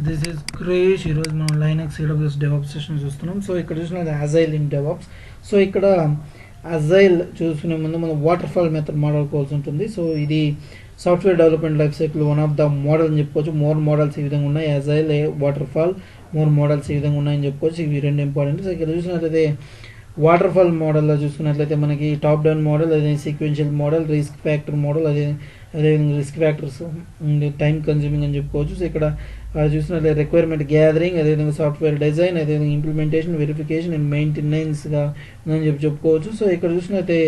This is Krish. ఈరోజు మనం Linux AWS DevOps session చూస్తున్నాం. సో ఇక్కడ చూసినది Agile in DevOps. సో ఇక్కడ Agile చూసుకునే ముందు మనం వాటర్ ఫాల్ మెథడ్ మాట్లాడుకోవాల్సి ఉంటుంది. సో ఇది software development life cycle one of the model అని చెప్పుకోవచ్చు. మోర్ మోడల్స్ ఈ విధంగా ఉన్నాయి. Agile, water fall, more models ఈ విధంగా ఉన్నాయని చెప్పుకోవచ్చు. ఇవి రెండు ఇంపార్టెంట్. సో ఇక్కడ చూసినట్లయితే వాటర్ ఫాల్ మోడల్లో చూసుకున్నట్లయితే మనకి టాప్ డౌన్ మోడల్, అదే sequential model, risk factor model, అదేవిధంగా రిస్క్ ఫ్యాక్టర్స్ టైం కన్జ్యూమింగ్ అని చెప్పుకోవచ్చు. సో ఇక్కడ చూసినట్లయితే రిక్వైర్మెంట్ గ్యాదరింగ్, అదేవిధంగా సాఫ్ట్వేర్ డిజైన్, అదేవిధంగా ఇంప్లిమెంటేషన్, వెరిఫికేషన్ అండ్ మెయింటెనెన్స్గా ఉందని చెప్పుకోవచ్చు. సో ఇక్కడ చూసినట్లయితే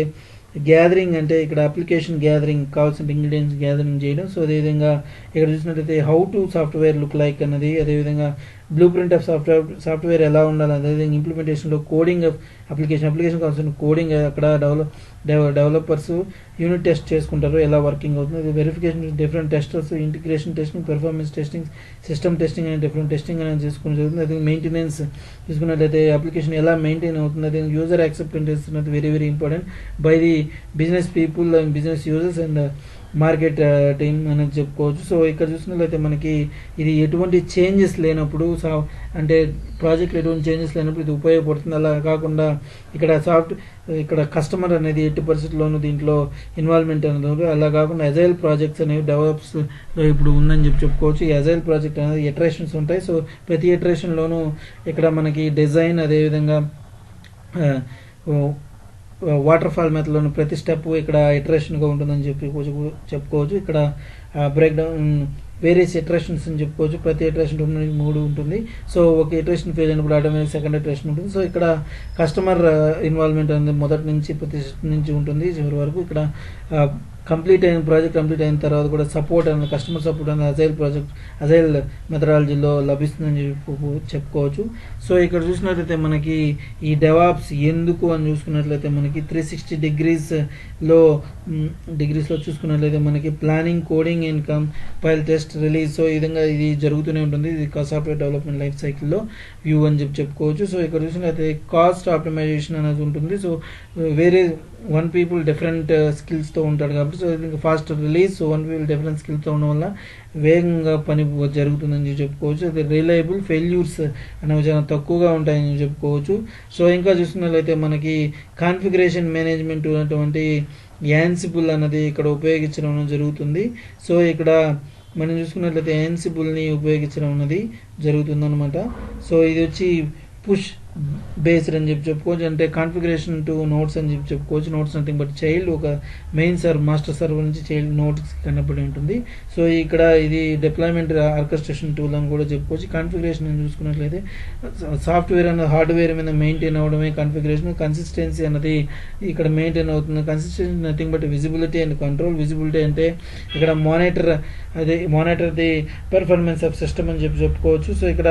గ్యాదరింగ్ అంటే ఇక్కడ అప్లికేషన్ గ్యాదరింగ్ కావాల్సిన ఇంగ్రీడియంట్స్ గ్యాదరింగ్ చేయడం. సో అదేవిధంగా ఇక్కడ చూసినట్లయితే how to software look like అన్నది, అదేవిధంగా బ్లూ ప్రింట్ ఆఫ్ సాఫ్ట్వేర్ ఎలా ఉండాలి, అదేవిధంగా ఇంప్లిమెంటేషన్లో కోడింగ్ ఆఫ్ అప్లికేషన్ కావాల్సిన కోడింగ్ అక్కడ డెవలపర్స్ యూనిట్ టెస్ట్ చేసుకుంటారు ఎలా వర్కింగ్ అవుతుంది. Verification different testers, integration testing, performance testing, system testing అనే డిఫరెంట్ టెస్టింగ్ అనేది చేసుకుని జరుగుతుంది. అదే మెయింటెనెన్స్ చూసుకున్నట్లయితే అప్లికేషన్ ఎలా మెయింటైన్ అవుతుంది, అదే యూజర్ యాక్సెప్టెన్స్ అనేది very very important by the business people and business users and market team అనేది చెప్పుకోవచ్చు. సో ఇక్కడ చూసినట్లయితే మనకి ఇది ఎటువంటి చేంజెస్ లేనప్పుడు అంటే ప్రాజెక్ట్లో ఎటువంటి చేంజెస్ లేనప్పుడు ఇది ఉపయోగపడుతుంది. అలా కాకుండా ఇక్కడ కస్టమర్ అనేది ఎట్టి పరిస్థితుల్లోనూ దీంట్లో ఇన్వాల్వ్మెంట్ అనేది అలా కాకుండా అజైల్ ప్రాజెక్ట్స్ అనేవి డెవలప్స్లో ఇప్పుడు ఉందని చెప్పుకోవచ్చు. ఈ అజైల్ ప్రాజెక్ట్ అనేది ఇటరేషన్స్ ఉంటాయి. సో ప్రతి ఇటరేషన్లోనూ ఇక్కడ మనకి డిజైన్, అదేవిధంగా వాటర్ ఫాల్ మెథడ్లోని ప్రతి స్టెప్ ఇక్కడ ఇటరేషన్గా ఉంటుందని చెప్పుకోవచ్చు. ఇక్కడ బ్రేక్ డౌన్ వేరియస్ ఇటరేషన్స్ అని చెప్పుకోవచ్చు. ప్రతి ఇటరేషన్ 3 ఉంటుంది. సో ఒక ఇటరేషన్ ఫెయిల్ అయినప్పుడు ఆటోమేటిక్ సెకండ్ ఇటరేషన్ ఉంటుంది. సో ఇక్కడ కస్టమర్ ఇన్వాల్వ్మెంట్ అనేది మొదటి నుంచి ప్రతి నుంచి ఉంటుంది చివరి వరకు. ఇక్కడ ప్రాజెక్ట్ కంప్లీట్ అయిన తర్వాత కూడా సపోర్ట్ అనేది కస్టమర్ సపోర్ట్ అనేది అజైల్ మెథడాలజీలో లభిస్తుందని చెప్పుకోవచ్చు. సో ఇక్కడ చూసినట్లయితే మనకి ఈ డెవాప్స్ ఎందుకు అని చూసుకున్నట్లయితే మనకి 360 డిగ్రీస్లో చూసుకున్నట్లయితే మనకి planning, coding and compile, test, release. So ఈ విధంగా ఇది జరుగుతూనే ఉంటుంది. ఇది సాఫ్ట్వేర్ డెవలప్మెంట్ లైఫ్ సైకిల్లో వ్యూ అని చెప్పుకోవచ్చు. సో ఇక్కడ చూసినట్లయితే కాస్ట్ ఆప్టిమైజేషన్ అనేది ఉంటుంది. సో వేరే వన్ పీపుల్ డిఫరెంట్ స్కిల్స్తో ఉంటాడు కాబట్టి so fast release. So one people different స్కిల్స్తో ఉండడం వల్ల వేగంగా పని జరుగుతుందని చెప్పుకోవచ్చు. అది రిలయబుల్, ఫెయిల్యూర్స్ అనేవి చాలా తక్కువగా ఉంటాయని చెప్పుకోవచ్చు. సో ఇంకా చూసుకున్నట్లయితే మనకి కాన్ఫిగరేషన్ మేనేజ్మెంట్ అటువంటి యాన్సిబుల్ అన్నది ఇక్కడ ఉపయోగించడం జరుగుతుంది. సో ఇక్కడ మనం చూసుకున్నట్లయితే యాన్సిబుల్ని ఉపయోగించడం అన్నది జరుగుతుందన్నమాట. సో ఇది వచ్చి పుష్ బేస్డ్ అని చెప్పుకోవచ్చు. అంటే కాన్ఫిగరేషన్ టు నోట్స్ అని చెప్పుకోవచ్చు. నోట్స్ నథింగ్ బట్ చైల్డ్, ఒక మెయిన్ మాస్టర్ సర్వర్ నుంచి చైల్డ్ నోట్స్ కనబడి ఉంటుంది. సో ఇక్కడ ఇది డిప్లాయ్మెంట్ ఆర్కెస్ట్రేషన్ టూల్ అని కూడా చెప్పుకోవచ్చు. కాన్ఫిగరేషన్ అని చూసుకున్నట్లయితే సాఫ్ట్వేర్ అన్న హార్డ్వేర్ మీద మెయింటైన్ అవడమే కాన్ఫిగరేషన్. కన్సిస్టెన్సీ అన్నది ఇక్కడ మెయింటైన్ అవుతుంది. Consistency nothing but visibility and control. Visibility అంటే ఇక్కడ monitor the performance of system అని చెప్పుకోవచ్చు. సో ఇక్కడ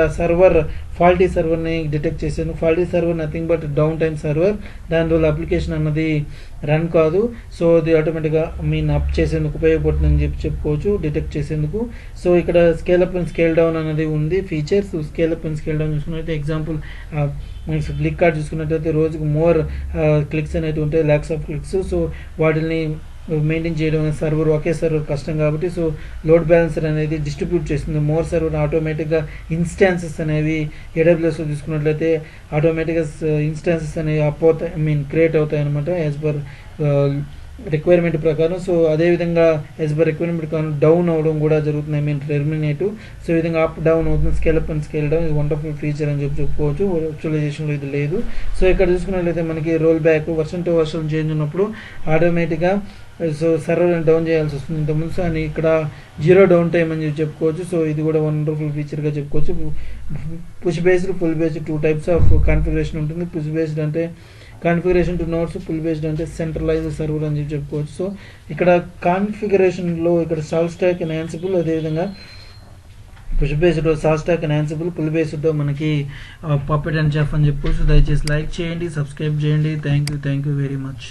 ఫాల్టీ సర్వర్ని డిటెక్ట్ చేసేందుకు, faulty server nothing but down time server, దానివల్ల అప్లికేషన్ అన్నది రన్ కాదు. సో అది ఆటోమేటిక్గా అప్ చేసేందుకు ఉపయోగపడుతుందని చెప్పుకోవచ్చు, డిటెక్ట్ చేసేందుకు. సో ఇక్కడ scale up and scale down అనేది ఉంది features. Scale up and scale down చూసుకున్నట్లయితే ఎగ్జాంపుల్ మనకి ఫ్లిప్కార్ట్ చూసుకున్నట్లయితే రోజుకు మోర్ క్లిక్స్ అనేవి ఉంటాయి, ల్యాక్స్ ఆఫ్ క్లిక్స్. సో వాటిని మెయింటైన్ చేయడం ఒకే సర్వర్ కష్టం కాబట్టి సో లోడ్ బ్యాలెన్సర్ అనేది డిస్ట్రిబ్యూట్ చేస్తుంది. మోర్ సర్వర్ ఆటోమేటిక్గా ఇన్స్టాన్సెస్ అనేవి AWSలో తీసుకున్నట్లయితే ఆటోమేటిక్గా ఇన్స్టాన్సెస్ అనేవి క్రియేట్ అవుతాయి అనమాట యాజ్ పర్ రిక్వైర్మెంట్ ప్రకారం. సో అదేవిధంగా యాజ్ పర్ రిక్వైర్మెంట్ ప్రకారం డౌన్ అవ్వడం కూడా జరుగుతుంది, టెర్మినేట్. సో ఈ విధంగా అప్ డౌన్ అవుతుంది. Scale up and scale down ఇది వండర్ఫుల్ ఫీచర్ అని చెప్పుకోవచ్చు. వర్చువలైజేషన్లో ఇది లేదు. సో ఇక్కడ చూసుకున్నట్లయితే మనకి roll back, version to version change ఉన్నప్పుడు ఆటోమేటిక్గా సో సర్వర్ డౌన్ చేయాల్సి వస్తుంది ఇంతకుముందు. సో అని ఇక్కడ 0 డౌన్ టైమ్ అని చెప్పుకోవచ్చు. సో ఇది కూడా వండర్ఫుల్ ఫీచర్గా చెప్పుకోవచ్చు. Push based, full based 2 types of configuration ఉంటుంది. పుష్ బేస్డ్ అంటే configuration to notes, full based అంటే సెంట్రలైజ్డ్ సర్వర్ అని చెప్పుకోవచ్చు. సో ఇక్కడ కాన్ఫిగరేషన్లో ఇక్కడ సాల్ట్ స్టాక్ అండ్ యాన్సిబుల్, అదేవిధంగా push based salt stock and Ansible, full based మనకి పప్పెట్ అండ్ చెఫ్ అని చెప్పుకోవచ్చు. దయచేసి లైక్ చేయండి, సబ్స్క్రైబ్ చేయండి. Thank you very much.